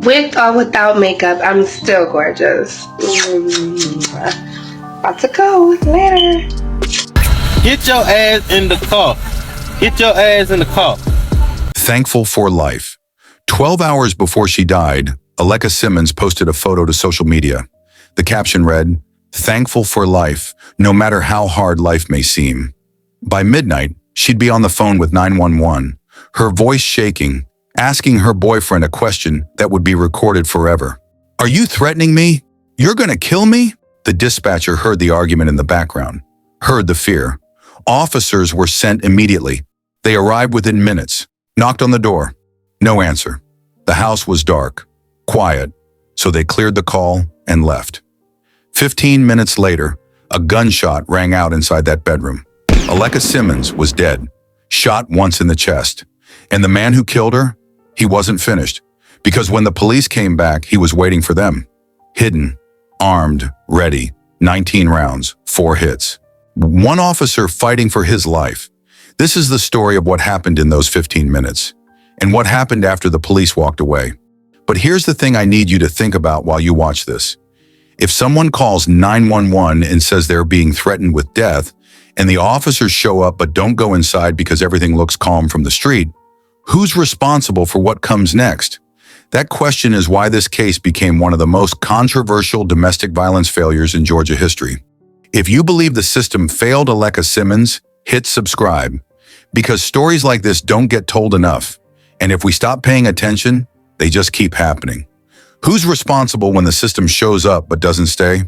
With or without makeup, I'm still gorgeous. About to go. Later. Get your ass in the car. Get your ass in the car. Thankful for life. 12 hours before she died, Aleka Simmons posted a photo to social media. The caption read, "Thankful for life, no matter how hard life may seem." By midnight, she'd be on the phone with 911, her voice shaking, asking her boyfriend a question that would be recorded forever. "Are you threatening me? You're gonna kill me?" The dispatcher heard the argument in the background, heard the fear. Officers were sent immediately. They arrived within minutes, knocked on the door. No answer. The house was dark, quiet, so they cleared the call and left. 15 minutes later, a gunshot rang out inside that bedroom. Aleka Simmons was dead, shot once in the chest. And the man who killed her, he wasn't finished, because when the police came back, he was waiting for them. Hidden, armed, ready, 19 rounds, 4 hits. One officer fighting for his life. This is the story of what happened in those 15 minutes, and what happened after the police walked away. But here's the thing I need you to think about while you watch this. If someone calls 911 and says they're being threatened with death, and the officers show up but don't go inside because everything looks calm from the street, who's responsible for what comes next? That question is why this case became one of the most controversial domestic violence failures in Georgia history. If you believe the system failed Aleka Simmons, hit subscribe, because stories like this don't get told enough. And if we stop paying attention, they just keep happening. Who's responsible when the system shows up but doesn't stay?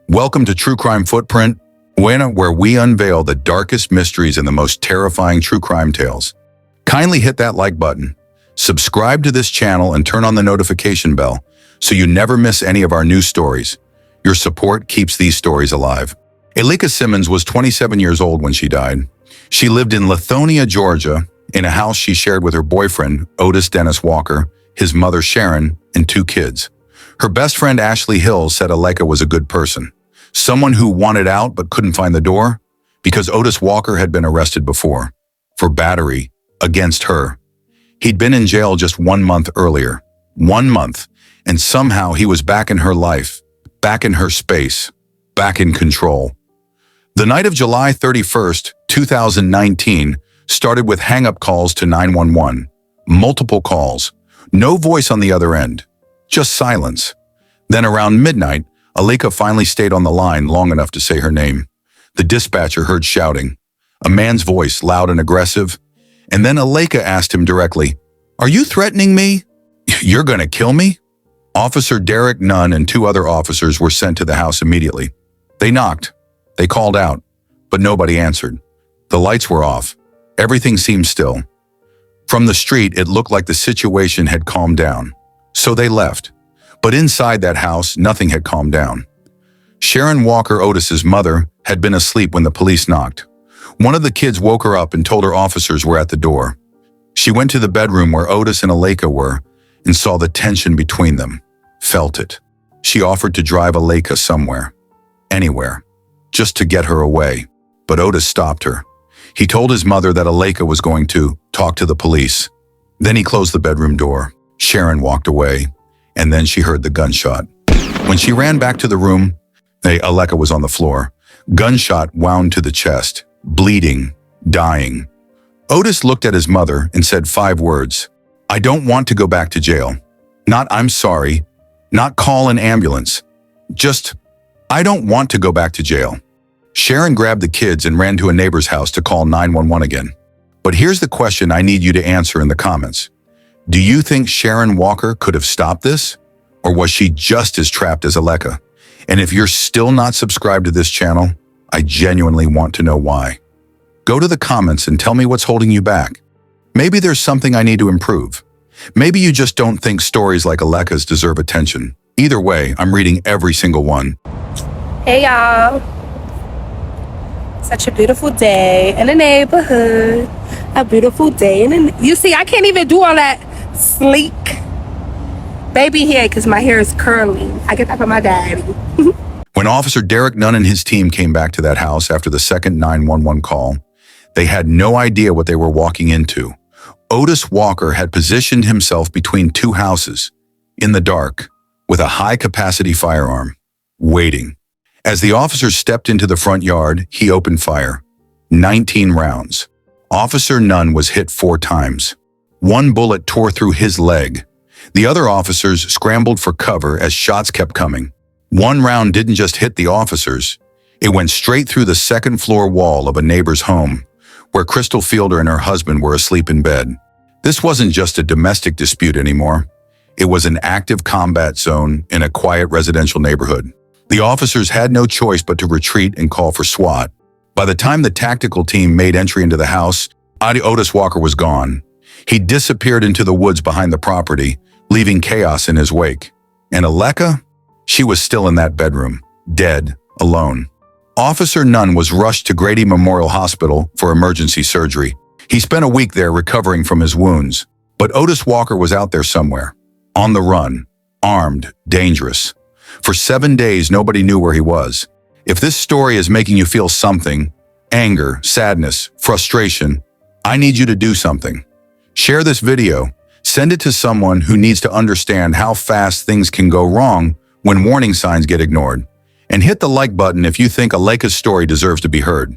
Welcome to True Crime Footprint, where we unveil the darkest mysteries and the most terrifying true crime tales. Kindly hit that like button, subscribe to this channel, and turn on the notification bell so you never miss any of our new stories. Your support keeps these stories alive. Aleka Simmons was 27 years old when she died. She lived in Lithonia, Georgia, in a house she shared with her boyfriend, Otis Dennis Walker, his mother Sharon, and 2 kids. Her best friend Ashley Hill said Aleka was a good person, someone who wanted out but couldn't find the door, because Otis Walker had been arrested before, for battery against her. He'd been in jail just 1 month earlier. 1 month, and somehow he was back in her life, back in her space, back in control. The night of July 31st, 2019, started with hang-up calls to 911. Multiple calls. No voice on the other end. Just silence. Then around midnight, Aleka finally stayed on the line long enough to say her name. The dispatcher heard shouting, a man's voice, loud and aggressive, and then Aleka asked him directly, "Are you threatening me? You're gonna kill me?" Officer Derek Nunn and 2 other officers were sent to the house immediately. They knocked. They called out, but nobody answered. The lights were off. Everything seemed still. From the street, it looked like the situation had calmed down. So they left. But inside that house, nothing had calmed down. Sharon Walker, Otis's mother, had been asleep when the police knocked. One of the kids woke her up and told her officers were at the door. She went to the bedroom where Otis and Aleka were and saw the tension between them, felt it. She offered to drive Aleka somewhere, anywhere, just to get her away. But Otis stopped her. He told his mother that Aleka was going to talk to the police. Then he closed the bedroom door. Sharon walked away, and then she heard the gunshot. When she ran back to the room, Aleka was on the floor. Gunshot wound to the chest, bleeding, dying. Otis looked at his mother and said 5 words. "I don't want to go back to jail. Not I'm sorry. Not call an ambulance. Just, I don't want to go back to jail." Sharon grabbed the kids and ran to a neighbor's house to call 911 again. But here's the question I need you to answer in the comments. Do you think Sharon Walker could have stopped this? Or was she just as trapped as Aleka? And if you're still not subscribed to this channel, I genuinely want to know why. Go to the comments and tell me what's holding you back. Maybe there's something I need to improve. Maybe you just don't think stories like Aleka's deserve attention. Either way, I'm reading every single one. Hey, y'all. Such a beautiful day in the neighborhood. A beautiful day in the... You see, I can't even do all that sleek baby hair because my hair is curly. I get that from my daddy. When Officer Derek Nunn and his team came back to that house after the second 911 call, they had no idea what they were walking into. Otis Walker had positioned himself between 2 houses. in the dark, with a high-capacity firearm, waiting. As the officers stepped into the front yard, he opened fire. 19 rounds. Officer Nunn was hit 4 times. One bullet tore through his leg. The other officers scrambled for cover as shots kept coming. One round didn't just hit the officers. It went straight through the second-floor wall of a neighbor's home, where Crystal Fielder and her husband were asleep in bed. This wasn't just a domestic dispute anymore. It was an active combat zone in a quiet residential neighborhood. The officers had no choice but to retreat and call for SWAT. By the time the tactical team made entry into the house, Otis Walker was gone. He disappeared into the woods behind the property, leaving chaos in his wake. And Aleka? She was still in that bedroom, dead, alone. Officer Nunn was rushed to Grady Memorial Hospital for emergency surgery. He spent a week there recovering from his wounds. But Otis Walker was out there somewhere, on the run, armed, dangerous. For 7 days, nobody knew where he was. If this story is making you feel something, anger, sadness, frustration, I need you to do something. Share this video. Send it to someone who needs to understand how fast things can go wrong when warning signs get ignored. And hit the like button if you think Aleka's story deserves to be heard.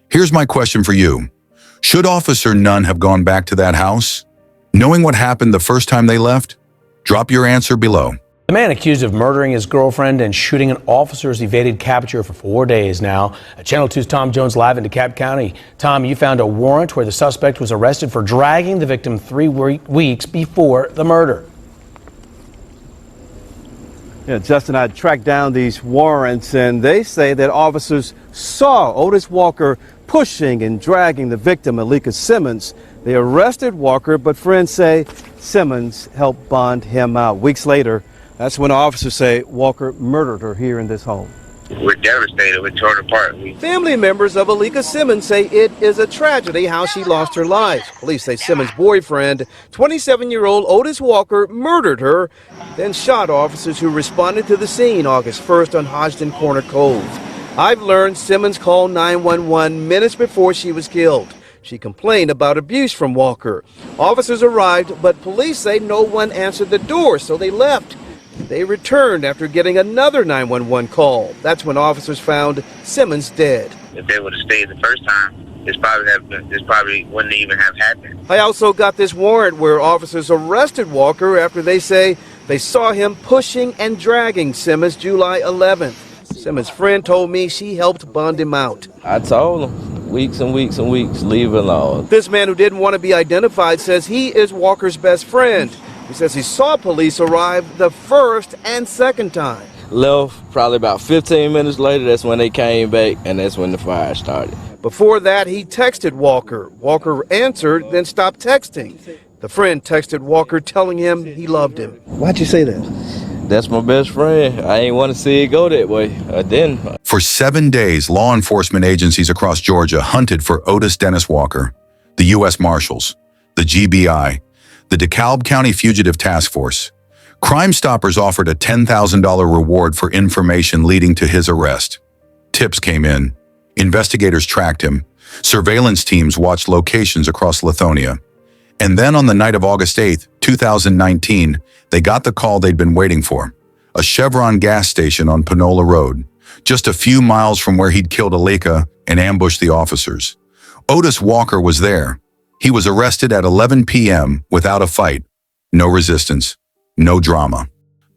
Here's my question for you. Should Officer Nunn have gone back to that house? Knowing what happened the first time they left? Drop your answer below. The man accused of murdering his girlfriend and shooting an officer has evaded capture for 4 days now. Channel 2's Tom Jones live in DeKalb County. Tom, you found a warrant where the suspect was arrested for dragging the victim 3 weeks before the murder. Yeah, Justin, I tracked down these warrants, and they say that officers saw Otis Walker pushing and dragging the victim, Aleka Simmons. They arrested Walker, but friends say Simmons helped bond him out. Weeks later, that's when officers say Walker murdered her here in this home. We're devastated. We're torn apart. Family members of Aleka Simmons say it is a tragedy how she lost her life. Police say Simmons' boyfriend, 27-year-old Otis Walker, murdered her, then shot officers who responded to the scene August 1st on Hodgson Corner Cove. I've learned Simmons called 911 minutes before she was killed. She complained about abuse from Walker. Officers arrived, but police say no one answered the door, so they left. They returned after getting another 911 call. That's when officers found Simmons dead. If they would have stayed the first time, this probably wouldn't even have happened. I also got this warrant where officers arrested Walker after they say they saw him pushing and dragging Simmons July 11th. Simmons' friend told me she helped bond him out. I told him weeks and weeks and weeks, leave it alone. This man who didn't want to be identified says he is Walker's best friend. He says he saw police arrive the first and second time. Left probably about 15 minutes later, that's when they came back, and that's when the fire started. Before that, he texted Walker. Walker answered, then stopped texting. The friend texted Walker telling him he loved him. Why'd you say that? That's my best friend. I ain't want to see it go that way. I didn't. For 7 days, law enforcement agencies across Georgia hunted for Otis Dennis Walker, the U.S. Marshals, the GBI, the DeKalb County Fugitive Task Force. Crime Stoppers offered a $10,000 reward for information leading to his arrest. Tips came in. Investigators tracked him. Surveillance teams watched locations across Lithonia. And then on the night of August 8th, 2019, they got the call they'd been waiting for. A Chevron gas station on Panola Road, just a few miles from where he'd killed Aleka and ambushed the officers. Otis Walker was there. He was arrested at 11 p.m. without a fight. No resistance. No drama.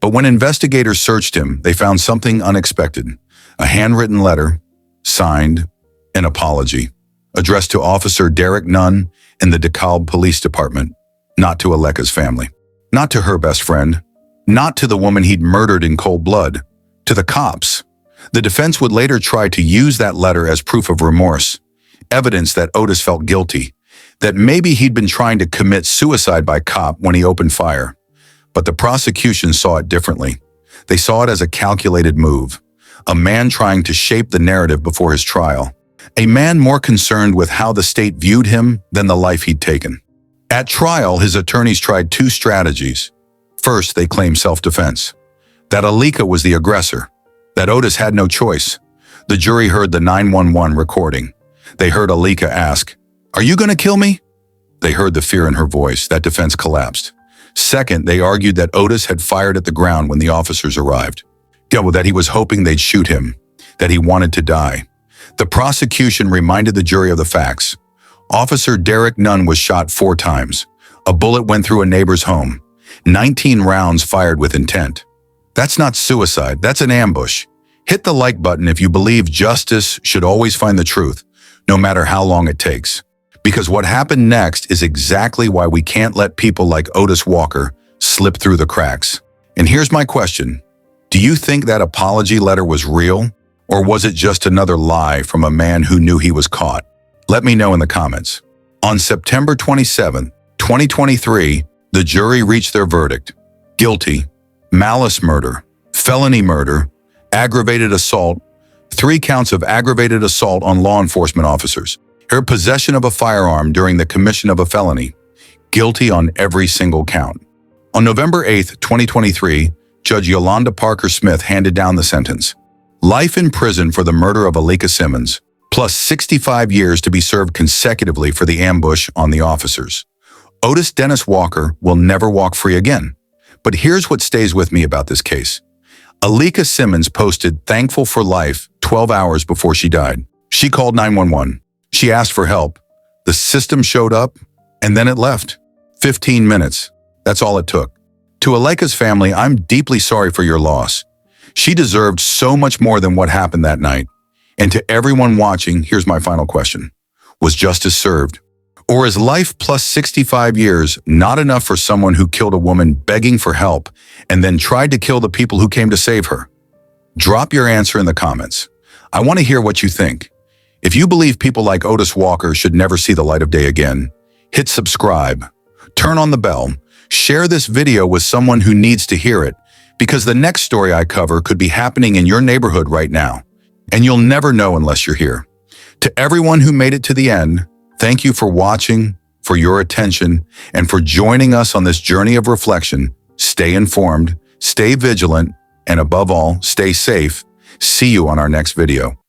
But when investigators searched him, they found something unexpected. A handwritten letter, signed, an apology, addressed to Officer Derek Nunn in the DeKalb Police Department, not to Aleka's family, not to her best friend, not to the woman he'd murdered in cold blood, to the cops. The defense would later try to use that letter as proof of remorse, evidence that Otis felt guilty, that maybe he'd been trying to commit suicide by cop when he opened fire. But the prosecution saw it differently. They saw it as a calculated move, a man trying to shape the narrative before his trial, a man more concerned with how the state viewed him than the life he'd taken. At trial, his attorneys tried 2 strategies. First, they claimed self-defense, that Aleka was the aggressor, that Otis had no choice. The jury heard the 911 recording. They heard Aleka ask, "Are you going to kill me?" They heard the fear in her voice. That defense collapsed. Second, they argued that Otis had fired at the ground when the officers arrived. Yeah, well, that he was hoping they'd shoot him, that he wanted to die. The prosecution reminded the jury of the facts. Officer Derek Nunn was shot 4 times. A bullet went through a neighbor's home. 19 rounds fired with intent. That's not suicide, that's an ambush. Hit the like button if you believe justice should always find the truth, no matter how long it takes. Because what happened next is exactly why we can't let people like Otis Walker slip through the cracks. And here's my question. Do you think that apology letter was real? Or was it just another lie from a man who knew he was caught? Let me know in the comments. On September 27, 2023, the jury reached their verdict. Guilty, malice murder, felony murder, aggravated assault, 3 counts of aggravated assault on law enforcement officers, her possession of a firearm during the commission of a felony, guilty on every single count. On November 8, 2023, Judge Yolanda Parker Smith handed down the sentence. Life in prison for the murder of Alika Simmons, plus 65 years to be served consecutively for the ambush on the officers. Otis Dennis Walker will never walk free again. But here's what stays with me about this case. Alika Simmons posted thankful for life 12 hours before she died. She called 911. She asked for help. The system showed up, and then it left. 15 minutes. That's all it took. To Alika's family, I'm deeply sorry for your loss. She deserved so much more than what happened that night. And to everyone watching, here's my final question. Was justice served? Or is life plus 65 years not enough for someone who killed a woman begging for help and then tried to kill the people who came to save her? Drop your answer in the comments. I want to hear what you think. If you believe people like Otis Walker should never see the light of day again, hit subscribe, turn on the bell, share this video with someone who needs to hear it, because the next story I cover could be happening in your neighborhood right now, and you'll never know unless you're here. To everyone who made it to the end, thank you for watching, for your attention, and for joining us on this journey of reflection. Stay informed, stay vigilant, and above all, stay safe. See you on our next video.